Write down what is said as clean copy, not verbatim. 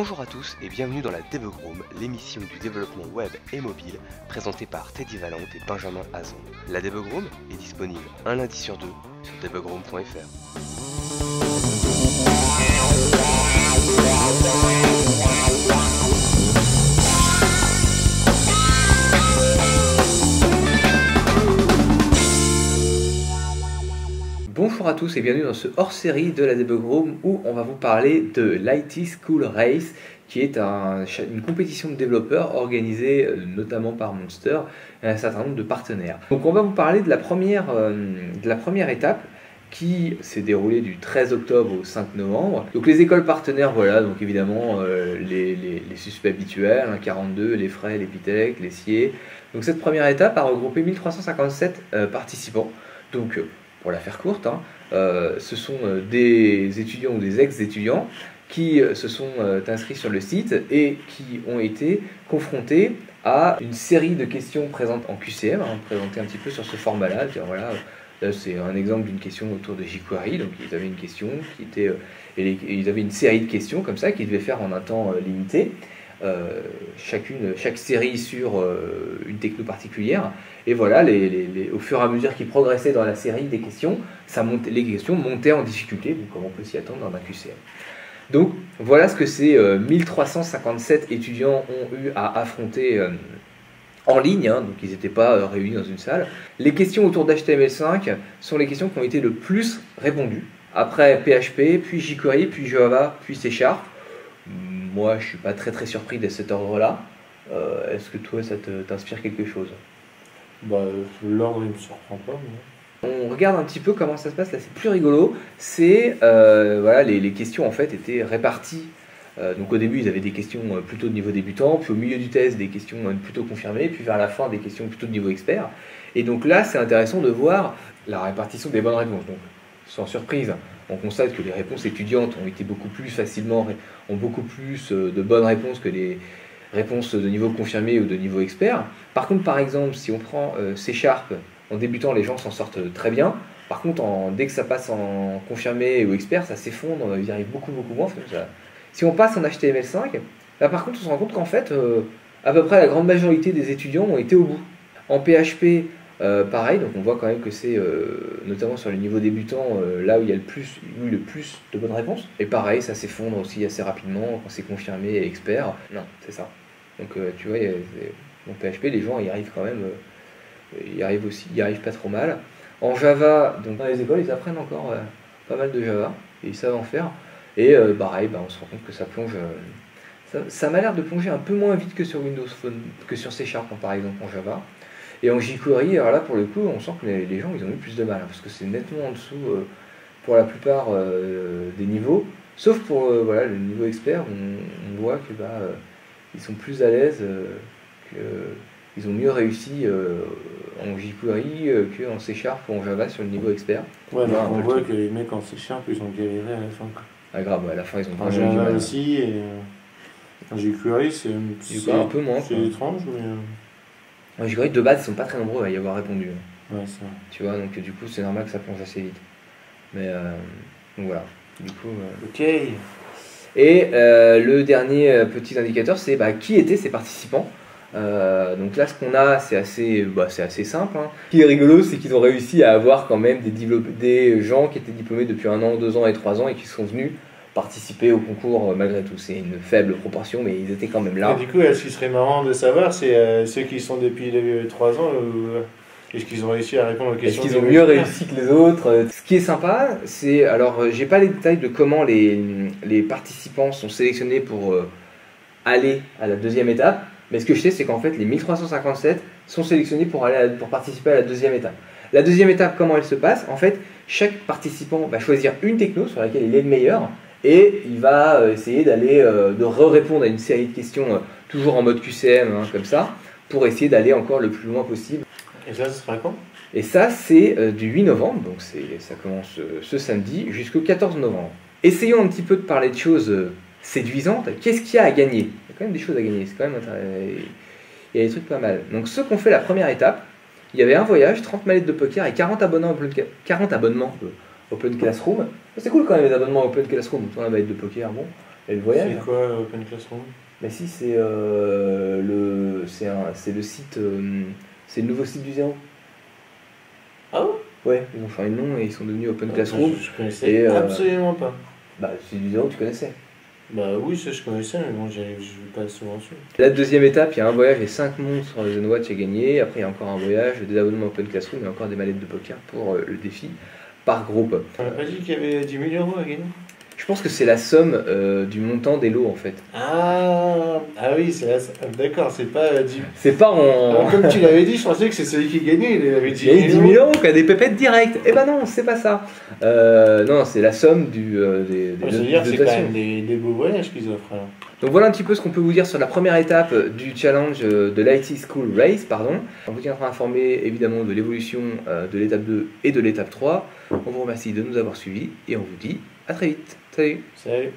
Bonjour à tous et bienvenue dans la Debug Room, l'émission du développement web et mobile, présentée par Teddy Valente et Benjamin Hazan. La Debug Room est disponible un lundi sur deux sur debugroom.fr. Bonjour à tous et bienvenue dans ce hors-série de la Debug Room où on va vous parler de l'IT School Race, qui est une compétition de développeurs organisée notamment par Monster et un certain nombre de partenaires. Donc on va vous parler de la première étape qui s'est déroulée du 13 octobre au 5 novembre. Donc les écoles partenaires, voilà, donc évidemment les suspects habituels, 42, les Frais, l'Epitech, les CIE. Donc cette première étape a regroupé 1357 participants. Donc pour la faire courte, ce sont des étudiants ou des ex-étudiants qui se sont inscrits sur le site et qui ont été confrontés à une série de questions présentes en QCM, présentées un petit peu sur ce format-là. Voilà, là c'est un exemple d'une question autour de jQuery. Donc ils avaient une question qui était, ils avaient une série de questions comme ça qu'ils devaient faire en un temps limité. Chaque série sur une techno particulière, et voilà, au fur et à mesure qu'ils progressaient dans la série des questions, les questions montaient en difficulté, comme on peut s'y attendre dans un QCM. Donc voilà ce que ces 1357 étudiants ont eu à affronter en ligne, donc ils n'étaient pas réunis dans une salle. Les questions autour d'HTML5 sont les questions qui ont été le plus répondues, après PHP, puis jQuery, puis Java, puis C#. Moi, je ne suis pas très surpris de cet ordre-là. Est-ce que toi, ça t'inspire quelque chose? L'ordre, il ne me surprend pas. Mais... On regarde un petit peu comment ça se passe. Là, c'est plus rigolo. C'est voilà, les questions en fait étaient réparties. Donc au début, ils avaient des questions plutôt de niveau débutant, puis au milieu du test, des questions plutôt confirmées, puis vers la fin, des questions plutôt de niveau expert. Et donc là, c'est intéressant de voir la répartition des bonnes réponses. Donc, sans surprise, on constate que les réponses étudiantes ont été beaucoup plus de bonnes réponses que les réponses de niveau confirmé ou de niveau expert. Par contre, par exemple, si on prend C#, en débutant, les gens s'en sortent très bien. Par contre, dès que ça passe en confirmé ou expert, ça s'effondre, ils y arrivent beaucoup moins. Si on passe en HTML5, là par contre, on se rend compte qu'en fait, à peu près la grande majorité des étudiants ont été au bout. En PHP, pareil, donc on voit quand même que c'est notamment sur le niveau débutant là où il y a le plus de bonnes réponses. Et pareil, ça s'effondre aussi assez rapidement quand c'est confirmé et expert. Non, c'est ça. Donc tu vois, en PHP, les gens y arrivent quand même, ils arrivent pas trop mal. En Java, donc dans les écoles, ils apprennent encore pas mal de Java et ils savent en faire. Et pareil, on se rend compte que ça plonge. Ça m'a l'air de plonger un peu moins vite que sur Windows Phone, que sur C# par exemple en Java. Et en jQuery, alors là pour le coup, on sent que les gens ils ont eu plus de mal, parce que c'est nettement en dessous pour la plupart des niveaux, sauf pour voilà, le niveau expert, on voit que ils sont plus à l'aise, qu'ils ont mieux réussi en jQuery qu'en C# ou en Java sur le niveau expert. Ouais, donc on voit que les mecs en C# ils ont galéré à la fin. Ah grave, à la fin ils ont en Java aussi, et en jQuery c'est un peu moins. C'est étrange, mais... En jQuery, de base, ils sont pas très nombreux à y avoir répondu. Ouais, ça. Tu vois, donc du coup, c'est normal que ça plonge assez vite. Mais donc voilà. Du coup, Ok. Et le dernier petit indicateur, c'est qui étaient ces participants. Donc là, ce qu'on a, c'est assez simple. Ce qui est rigolo, c'est qu'ils ont réussi à avoir quand même des gens qui étaient diplômés depuis 1 an, 2 ans et 3 ans et qui sont venus participer au concours malgré tout. C'est une faible proportion, mais ils étaient quand même là. Et du coup, ce qui serait marrant de savoir, c'est ceux qui sont depuis 3 ans, est-ce qu'ils ont réussi à répondre aux questions? Est-ce qu'ils ont mieux réussi que les autres? Ce qui est sympa, c'est... Alors, j'ai pas les détails de comment les participants sont sélectionnés pour aller à la deuxième étape, mais ce que je sais, c'est qu'en fait, les 1357 sont sélectionnés pour participer à la deuxième étape. La deuxième étape, comment elle se passe? En fait, chaque participant va choisir une techno sur laquelle il est le meilleur, et il va essayer de répondre à une série de questions, toujours en mode QCM, comme ça, pour essayer d'aller encore le plus loin possible. Et ça, ce sera quand? Et ça, c'est du 8 novembre, donc ça commence ce samedi, jusqu'au 14 novembre. Essayons un petit peu de parler de choses séduisantes. Qu'est-ce qu'il y a à gagner? Il y a quand même des choses à gagner, c'est quand même il y a des trucs pas mal. Donc ceux qui ont fait la première étape, il y avait un voyage, 30 manettes de poker et 40 abonnements Open Classroom. C'est cool quand même les abonnements Open Classroom, on a manette de poker, bon. Et le voyage. C'est quoi Open Classroom? Mais si, c'est c'est le site, c'est le nouveau site du Zéro. Ah ouais? Ouais, ils ont changé de nom et ils sont devenus Open Classroom. Je connaissais Et, absolument pas. Bah, le site du Zéro, tu connaissais. Bah oui, ça je connaissais, mais bon, je vais pas souvent dessus. La deuxième étape, il y a un voyage et 5 monstres sur le Zenwatch à gagner. Après, il y a encore un voyage, des abonnements Open Classroom et encore des mallettes de poker pour le défi par groupe. On n'a pas dit qu'il y avait 10 000 euros à gagner? Je pense que c'est la somme du montant des lots en fait. Ah oui, c'est là. D'accord, c'est pas 10 000. C'est pas en. Alors, comme tu l'avais dit, je pensais que c'est celui qui gagnait, il avait 10 Il y a eu 10 000 000 euros. euros, qui a des pépettes directes. Eh ben non, c'est pas ça. Non, c'est la somme des Ça veut dire que c'est quand dotations. même des beaux voyages qu'ils offrent alors. Donc voilà un petit peu ce qu'on peut vous dire sur la première étape du challenge de l'IT School Race, pardon. On vous tiendra informé évidemment de l'évolution de l'étape 2 et de l'étape 3. On vous remercie de nous avoir suivis et on vous dit à très vite. Salut! Salut!